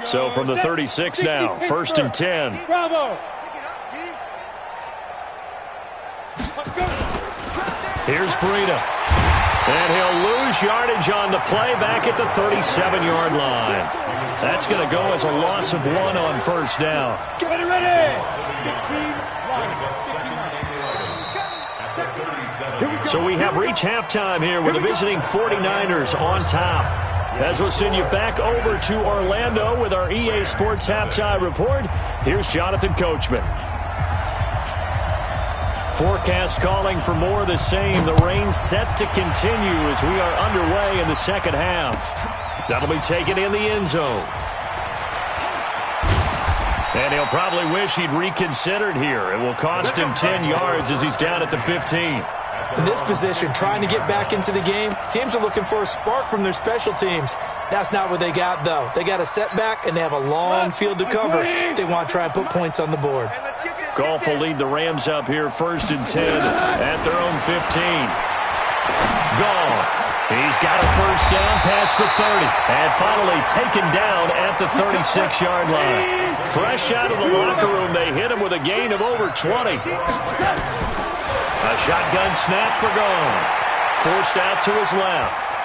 So from the 36 now, 1st and 10. Bravo. Here's Breida. And he'll lose yardage on the play back at the 37-yard line. That's going to go as a loss of 1 on 1st down. Get it ready. 15-1. So we have reached halftime here with the visiting 49ers on top. As we'll send you back over to Orlando with our EA Sports Halftime Report, here's Jonathan Coachman. Forecast calling for more of the same. The rain set to continue as we are underway in the second half. That'll be taken in the end zone. And he'll probably wish he'd reconsidered here. It will cost him 10 yards as he's down at the 15. In this position, trying to get back into the game, teams are looking for a spark from their special teams. That's not what they got, though. They got a setback, and they have a long field to cover if they want to try and put points on the board. Goff will lead the Rams up here 1st and 10 at their own 15. Goff. He's got a first down past the 30. And finally taken down at the 36-yard line. Fresh out of the locker room, they hit him with a gain of over 20. A shotgun snap for Goff. Forced out to his left.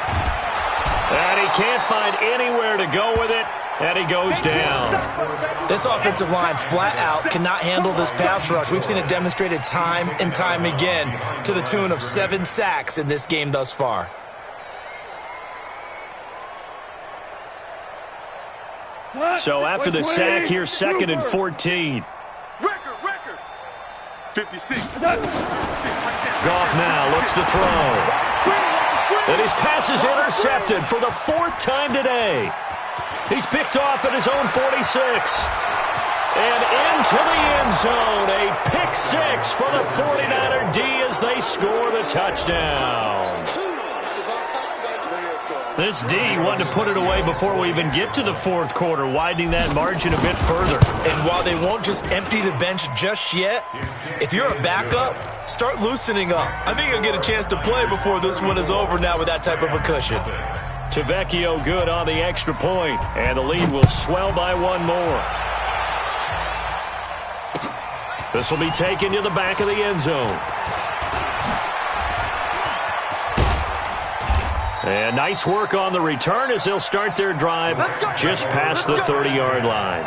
And he can't find anywhere to go with it. And he goes down. This offensive line flat out cannot handle this pass rush. We've seen it demonstrated time and time again to the tune of 7 sacks in this game thus far. So after the sack, here's 2nd and 14. Record. 56. Goff now looks to throw. And his pass is intercepted for the 4th time today. He's picked off at his own 46. And into the end zone. A pick 6 for the 49er D as they score the touchdown. This D wanted to put it away before we even get to the 4th quarter, widening that margin a bit further. And while they won't just empty the bench just yet, if you're a backup, start loosening up. I think you'll get a chance to play before this one is over now with that type of a cushion. Tavecchio good on the extra point, and the lead will swell by 1 more. This will be taken to the back of the end zone. And nice work on the return as they'll start their drive just past the 30-yard line.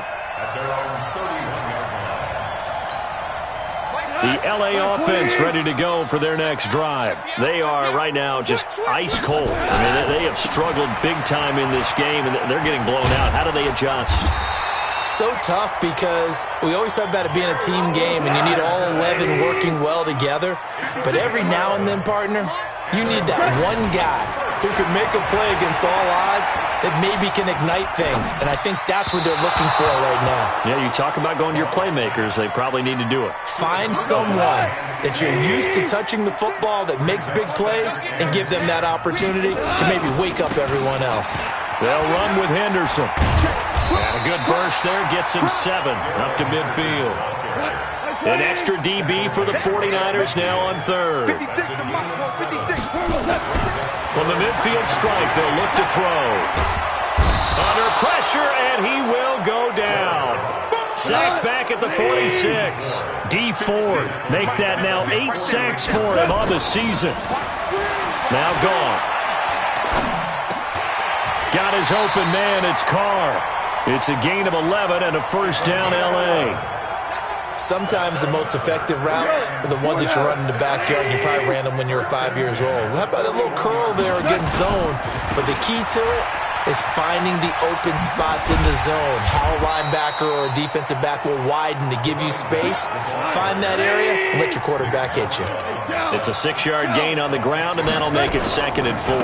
The L.A. offense ready to go for their next drive. They are right now just ice cold. I mean, they have struggled big time in this game, and they're getting blown out. How do they adjust? So tough because we always talk about it being a team game, and you need all 11 working well together. But every now and then, partner, you need that one guy who can make a play against all odds that maybe can ignite things. And I think that's what they're looking for right now. Yeah, you talk about going to your playmakers. They probably need to do it. Find someone that you're used to touching the football that makes big plays and give them that opportunity to maybe wake up everyone else. They'll run with Henderson. And a good burst there gets him 7 up to midfield. An extra DB for the 49ers now on 3rd. From the midfield strike, they'll look to throw. Under pressure, and he will go down. Sacked back at the 46. D Ford make that now 8 sacks for him on the season. Now gone. Got his open man, it's Carr. It's a gain of 11 and a first down L.A. Sometimes the most effective routes are the ones that you run in the backyard. You probably ran them when you were 5 years old. How about a little curl there against zone? But the key to it is finding the open spots in the zone. How a linebacker or a defensive back will widen to give you space. Find that area and let your quarterback hit you. It's a 6-yard gain on the ground, and that'll make it 2nd and 4.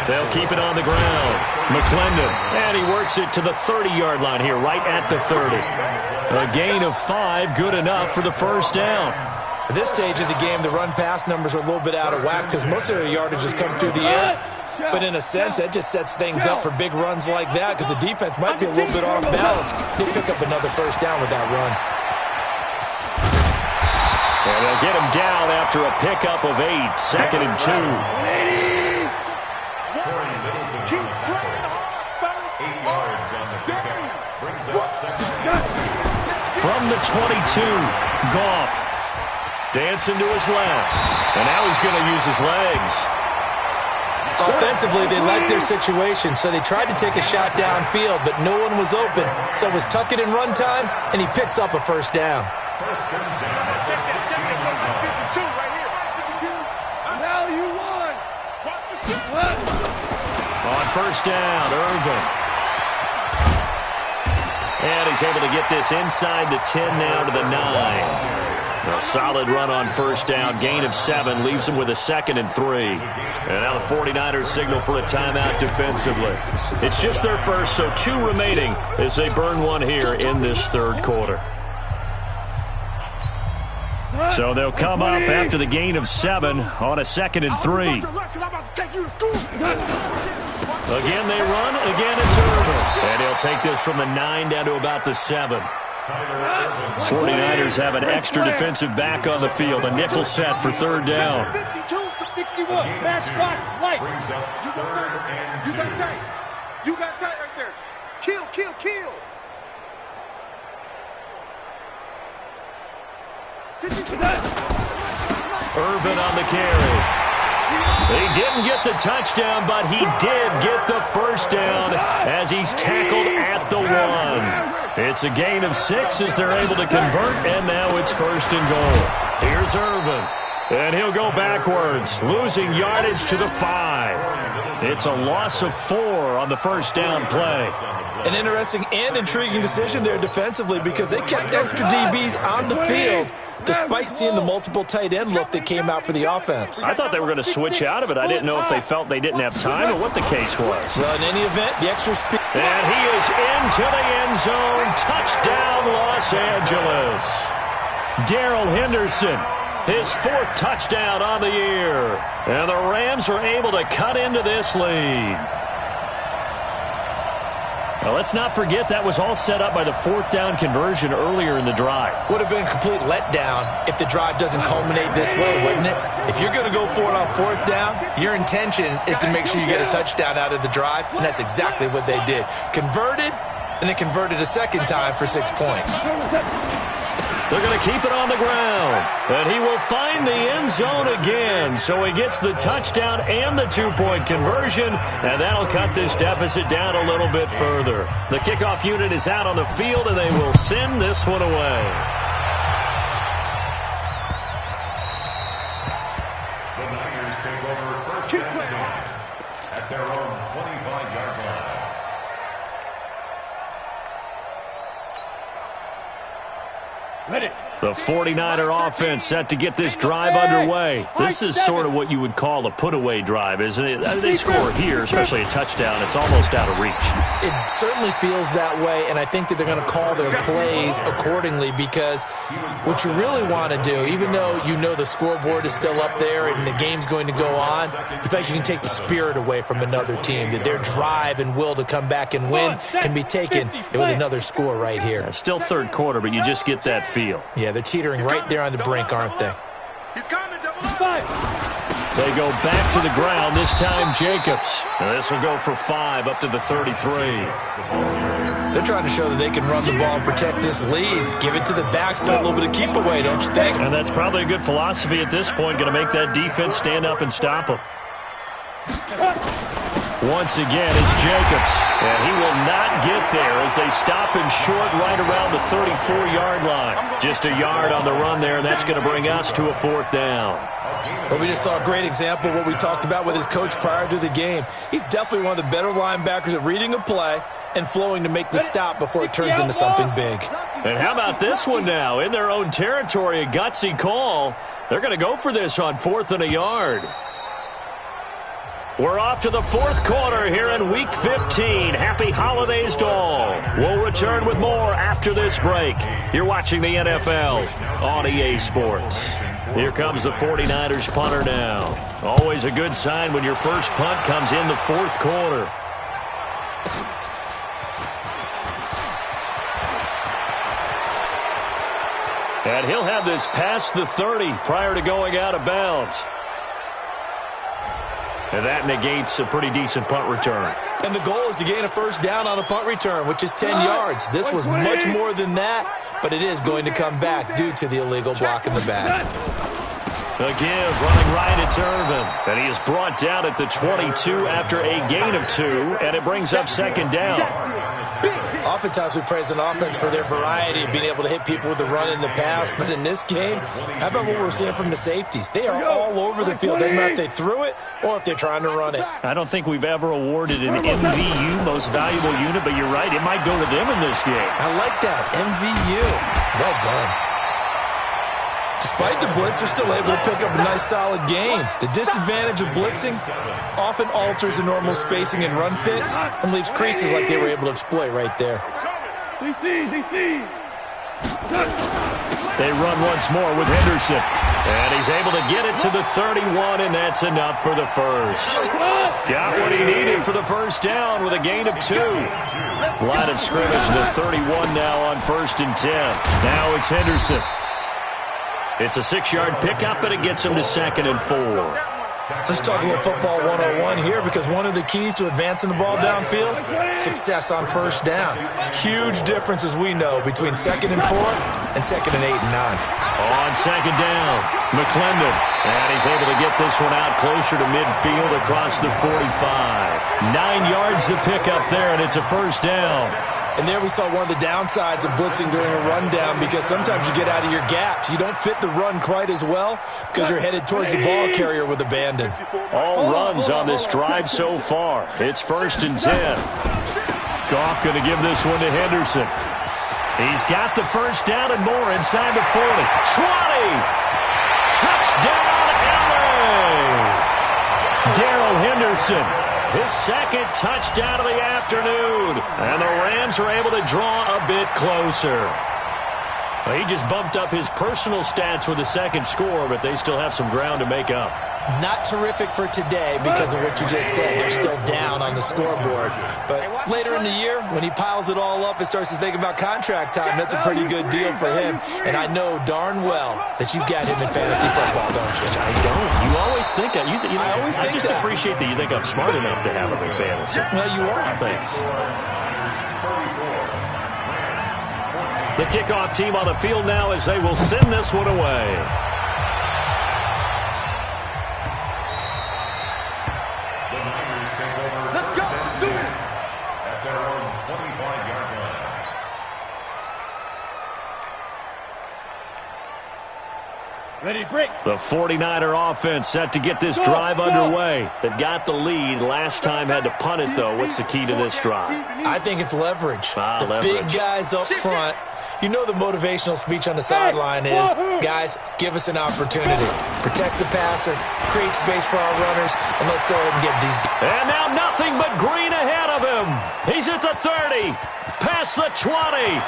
They'll keep it on the ground. McClendon, and he works it to the 30-yard line here, right at the 30. A gain of 5, good enough for the first down. At this stage of the game, the run-pass numbers are a little bit out of whack because most of the yardage has come through the air. But in a sense, that just sets things up for big runs like that because the defense might be a little bit off balance. They pick up another first down with that run. And they'll get him down after a pickup of 8, 2nd and 2. 8 yards on the pickup. From the 22, Goff. Dancing to his left. And now he's going to use his legs. Offensively, they liked their situation, so they tried to take a shot downfield, but no one was open. So it was tuck it in run time, and he picks up a first down. On first down, Irvin. And he's able to get this inside the 10 now to the 9. A solid run on first down. Gain of 7 leaves him with a 2nd and 3. And now the 49ers signal for a timeout defensively. It's just their first, so 2 remaining as they burn one here in this third quarter. So they'll come up after the gain of 7 on a 2nd and 3. Again they run. Again it's Irvin. And he'll take this from the 9 down to about the 7. 49ers have an extra defensive back on the field. A nickel set for third down. 61. Match box. Light. You got tight. You got tight right there. Kill. Irvin on the carry. He didn't get the touchdown, but he did get the first down as he's tackled at the 1. It's a gain of 6 as they're able to convert, and now it's first and goal. Here's Irvin, and he'll go backwards, losing yardage to the 5. It's a loss of 4 on the first down play. An interesting and intriguing decision there defensively because they kept extra DBs on the field despite seeing the multiple tight end look that came out for the offense. I thought they were going to switch out of it. I didn't know if they felt they didn't have time or what the case was. Well, in any event, the extra speed. And he is into the end zone. Touchdown, Los Angeles. Darrell Henderson, his 4th touchdown on the year. And the Rams are able to cut into this lead. Now, let's not forget that was all set up by the 4th down conversion earlier in the drive. Would have been a complete letdown if the drive doesn't culminate this way, wouldn't it? If you're going to go for it on 4th down, your intention is to make sure you get a touchdown out of the drive, and that's exactly what they did. Converted, and then converted a second time for 6 points. They're going to keep it on the ground. And he will find the end zone again. So he gets the touchdown and the 2-point conversion. And that'll cut this deficit down a little bit further. The kickoff unit is out on the field, and they will send this one away. The Niners take over first down at their own 25-yard line. Ready. The 49er offense set to get this drive underway. This is sort of what you would call a put-away drive, isn't it? They score here, especially a touchdown. It's almost out of reach. It certainly feels that way, and I think that they're going to call their plays accordingly because what you really want to do, even though you know the scoreboard is still up there and the game's going to go on, you feel like you can take the spirit away from another team, that their drive and will to come back and win can be taken with another score right here. Yeah, still third quarter, but you just get that feel. Yeah, they're teetering right there on the brink, aren't they? He's coming, double up. They go back to the ground, this time Jacobs. And this will go for 5 up to the 33. They're trying to show that they can run the ball and protect this lead. Give it to the backs, play a little bit of keep away, don't you think? And that's probably a good philosophy at this point, going to make that defense stand up and stop them. Once again, it's Jacobs, and he will not get there as they stop him short right around the 34-yard line. Just a yard on the run there, and that's going to bring us to a 4th down. Well, we just saw a great example of what we talked about with his coach prior to the game. He's definitely one of the better linebackers at reading a play and flowing to make the stop before it turns into something big. And how about this one now? In their own territory, a gutsy call. They're going to go for this on 4th and a yard. We're off to the 4th quarter here in Week 15. Happy holidays to all. We'll return with more after this break. You're watching the NFL on EA Sports. Here comes the 49ers punter now. Always a good sign when your first punt comes in the 4th quarter. And he'll have this past the 30 prior to going out of bounds. And that negates a pretty decent punt return. And the goal is to gain a first down on a punt return, which is 10 yards. This was much more than that, but it is going to come back due to the illegal block in the back. The give, running right, it's Irvin. And he is brought down at the 22 after a gain of 2, and it brings up second down. Oftentimes we praise an offense for their variety of being able to hit people with the run in the pass, but in this game, how about what we're seeing from the safeties? They are all over the field. Doesn't matter if they threw it or if they're trying to run it. I don't think we've ever awarded an MVU, most valuable unit, but you're right, it might go to them in this game. I like that, MVU. Well done. Despite the blitz, they're still able to pick up a nice, solid gain. The disadvantage of blitzing often alters the normal spacing and run fits and leaves creases like they were able to exploit right there. They run once more with Henderson. And he's able to get it to the 31, and that's enough for the first. Got what he needed for the first down with a gain of 2. Line of scrimmage, the 31 now on 1st and 10. Now it's Henderson. It's a 6-yard pickup, and it gets him to 2nd and 4. Let's talk a little football 101 here, because one of the keys to advancing the ball downfield, success on first down. Huge difference, as we know, between 2nd and 4 and 2nd and 8 and 9. On 2nd down, McClendon. And he's able to get this one out closer to midfield across the 45. 9 yards to pick up there, and it's a first down. And there we saw one of the downsides of blitzing during a rundown, because sometimes you get out of your gaps. You don't fit the run quite as well because you're headed towards the ball carrier with abandon. All runs on this drive so far. It's 1st and 10. Goff going to give this one to Henderson. He's got the first down and more inside the 40. 20! Touchdown, LA! Darrell Henderson. His second touchdown of the afternoon. And the Rams are able to draw a bit closer. Well, he just bumped up his personal stats with a second score, but they still have some ground to make up. Not terrific for today because of what you just said. They're still down on the scoreboard. But later in the year, when he piles it all up and starts to think about contract time, that's a pretty good deal for him. And I know darn well that you've got him in fantasy football, don't you? I don't. You always think that. I just appreciate that you think I'm smart enough to have him in fantasy. Well, you are. Thanks. The kickoff team on the field now as they will send this one away. Ready, break. The 49er offense set to get this drive underway. They've got the lead. Last time had to punt it, though. What's the key to this drive? I think it's leverage. Leverage. Big guys up front. You know the motivational speech on the sideline is, guys, give us an opportunity. Protect the passer, create space for our runners, and let's go ahead and get these. And now nothing but green ahead of him. He's at the 30, past the 20.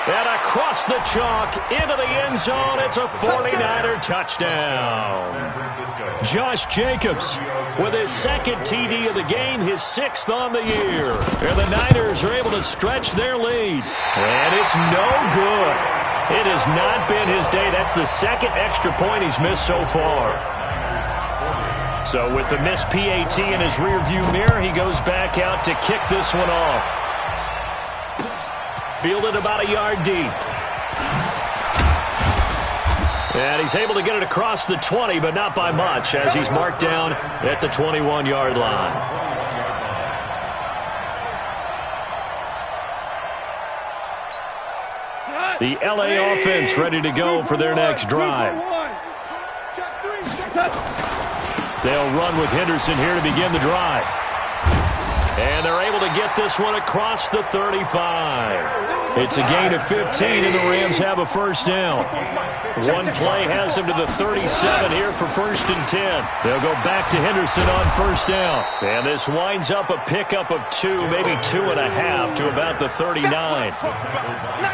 And across the chalk, into the end zone, it's a 49er touchdown. Josh Jacobs with his second TD of the game, his 6th on the year. And the Niners are able to stretch their lead. And it's no good. It has not been his day. That's the second extra point he's missed so far. So with the missed PAT in his rearview mirror, he goes back out to kick this one off. Fielded about a yard deep. And he's able to get it across the 20, but not by much, as he's marked down at the 21-yard line. The LA offense ready to go for their next drive. They'll run with Henderson here to begin the drive. And they're able to get this one across the 35. It's a gain of 15, and the Rams have a first down. One play has them to the 37 here for 1st and 10. They'll go back to Henderson on first down. And this winds up a pickup of 2, maybe 2.5 to about the 39.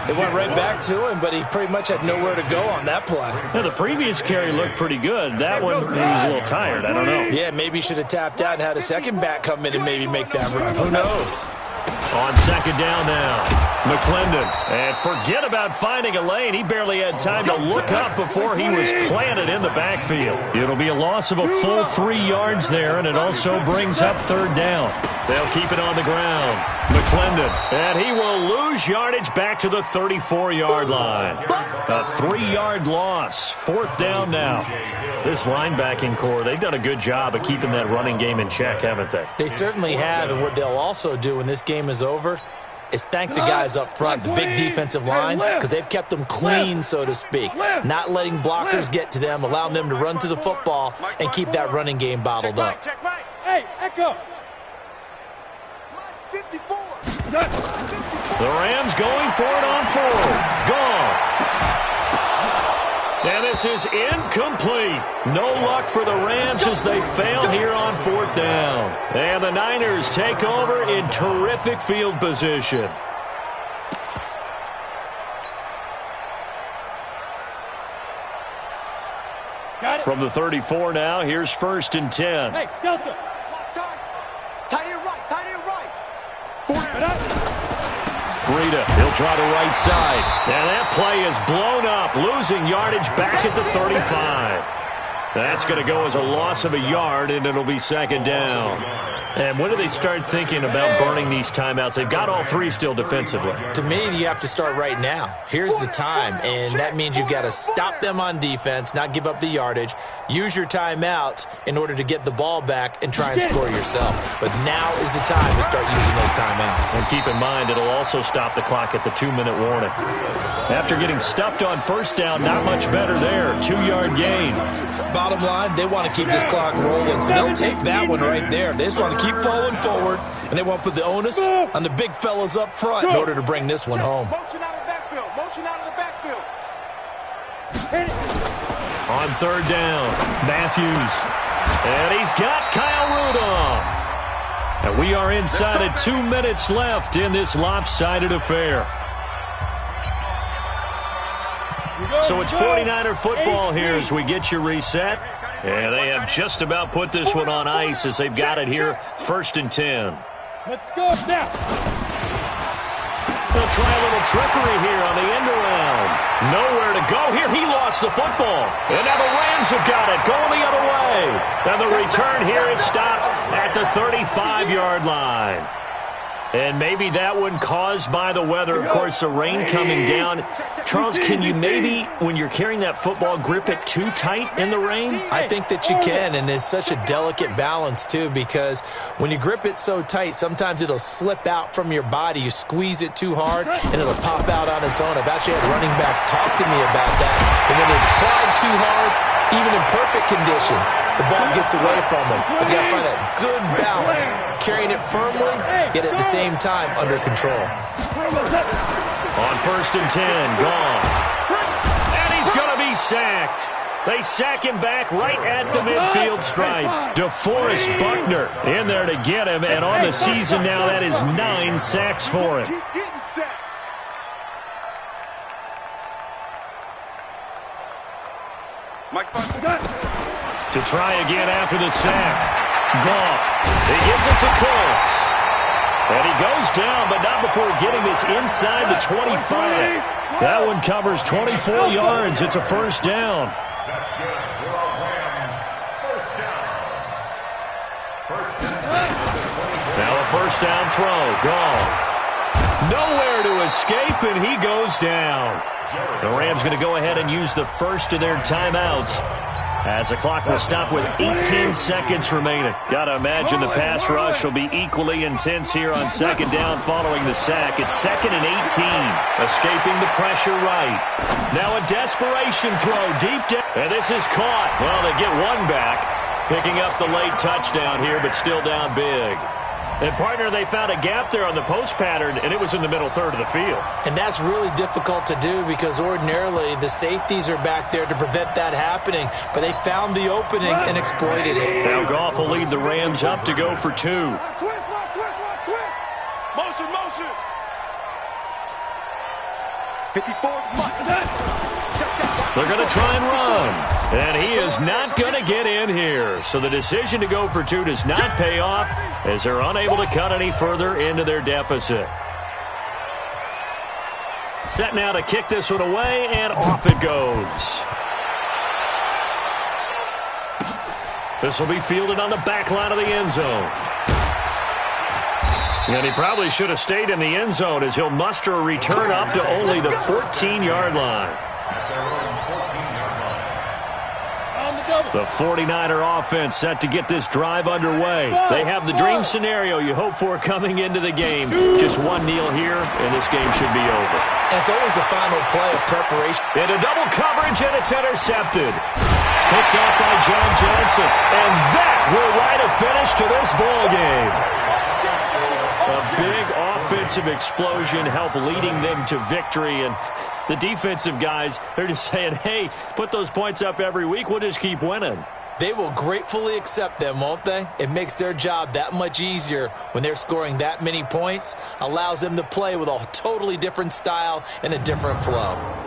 They went right back to him, but he pretty much had nowhere to go on that play. Now, the previous carry looked pretty good. That one, he was a little tired. I don't know. Yeah, maybe he should have tapped out and had a second back come in and maybe make that run. Who knows? On second down now. McClendon. And forget about finding a lane. He barely had time to look up before he was planted in the backfield. It'll be a loss of a full 3 yards there, and it also brings up third down. They'll keep it on the ground. McClendon. And he will lose yardage back to the 34-yard line. A 3-yard loss. Fourth down now. This linebacking core, they've done a good job of keeping that running game in check, haven't they? They certainly have, and what they'll also do when this game is over is thank the guys up front, the big defensive line, because they've kept them clean, so to speak, not letting blockers get to them, allowing them to run to the football and keep that running game bottled up. Check right. Hey, Echo. 54. The Rams going for it on fourth. Gone. And this is incomplete. No luck for the Rams as they fail here on fourth down. And the Niners take over in terrific field position. Got it. From the 34 now, here's first and 10. Hey, Delta. Tight end right. Tight end right. Breida, he'll try the right side. And that play is blown up, losing yardage back at the 35. That's going to go as a loss of a yard, and it'll be second down. And when do they start thinking about burning these timeouts? They've got all three still defensively. To me, you have to start right now. Here's the time, and that means you've got to stop them on defense, not give up the yardage, use your timeouts in order to get the ball back and try and score yourself. But now is the time to start using those timeouts. And keep in mind, it'll also stop the clock at the 2-minute warning. After getting stuffed on first down, not much better there. 2-yard gain. Bottom line, they want to keep this clock rolling, so they'll take that one right there. They just want to keep falling forward, and they want to put the onus on the big fellas up front in order to bring this one home. Motion out of the backfield. Motion out of the backfield. On third down, Matthews. And he's got Kyle Rudolph. And we are inside of 2 minutes left in this lopsided affair. So it's 49er football here as we get you reset. And they have just about put this one on ice as they've got it here, first and 10. Let's go now. They'll try a little trickery here on the end around. Nowhere to go here. He lost the football. And now the Rams have got it, going the other way. And the return here is stopped at the 35-yard line. And maybe that one caused by the weather. Of course, the rain coming down. Charles, can you maybe, when you're carrying that football, grip it too tight in the rain? I think that you can, and it's such a delicate balance, too, because when you grip it so tight, sometimes it'll slip out from your body. You squeeze it too hard, and it'll pop out on its own. I've actually had running backs talk to me about that. And when they've tried too hard, even in perfect conditions, the ball gets away from them. You've got to find that good balance, carrying it firmly, yet at the same time under control. On first and 10, Goff. And he's going to be sacked. They sack him back right at the midfield stripe. DeForest Buckner in there to get him, and on the season now, that is 9 sacks for him. Keep getting sacks. To try again after the sack. Goff. He gets it to Cooks. And he goes down, but not before getting this inside the 25. That one covers 24 yards. It's a first down. That's good for our Rams. First down. First down. Now a first down throw. Goff. Nowhere to escape, and he goes down. The Rams going to go ahead and use the first of their timeouts as the clock will stop with 18 seconds remaining. Got to imagine the pass rush will be equally intense here on second down following the sack. It's second and 18. Escaping the pressure right. Now a desperation throw deep down. And this is caught. Well, they get one back. Picking up the late touchdown here, but still down big. And, partner, they found a gap there on the post pattern, and it was in the middle third of the field. And that's really difficult to do because ordinarily the safeties are back there to prevent that happening. But they found the opening and exploited it. Now Goff will lead the Rams up to go for 2. Switch. Motion. 54. They're going to try and run. And he is not going to get in here. So the decision to go for 2 does not pay off as they're unable to cut any further into their deficit. Set now to kick this one away, and off it goes. This will be fielded on the back line of the end zone. And he probably should have stayed in the end zone as he'll muster a return up to only the 14-yard line. The 49er offense set to get this drive underway. They have the dream scenario you hope for coming into the game. Just one kneel here, and this game should be over. And it's always the final play of preparation. Into double coverage, and it's intercepted. Picked off by John Johnson. And that will write a finish to this ball game. A big offensive explosion helped leading them to victory. And the defensive guys, they're just saying, hey, put those points up every week. We'll just keep winning. They will gratefully accept them, won't they? It makes their job that much easier when they're scoring that many points. Allows them to play with a totally different style and a different flow.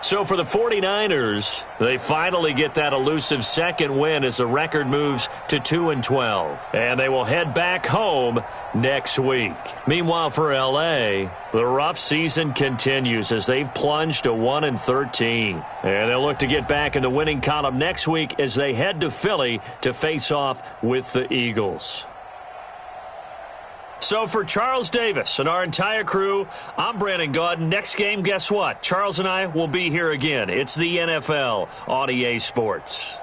So for the 49ers, they finally get that elusive second win as the record moves to 2-12. And they will head back home next week. Meanwhile, for L.A., the rough season continues as they've plunged to 1-13. And they'll look to get back in the winning column next week as they head to Philly to face off with the Eagles. So for Charles Davis and our entire crew, I'm Brandon Gaudin. Next game, guess what? Charles and I will be here again. It's the NFL on EA Sports.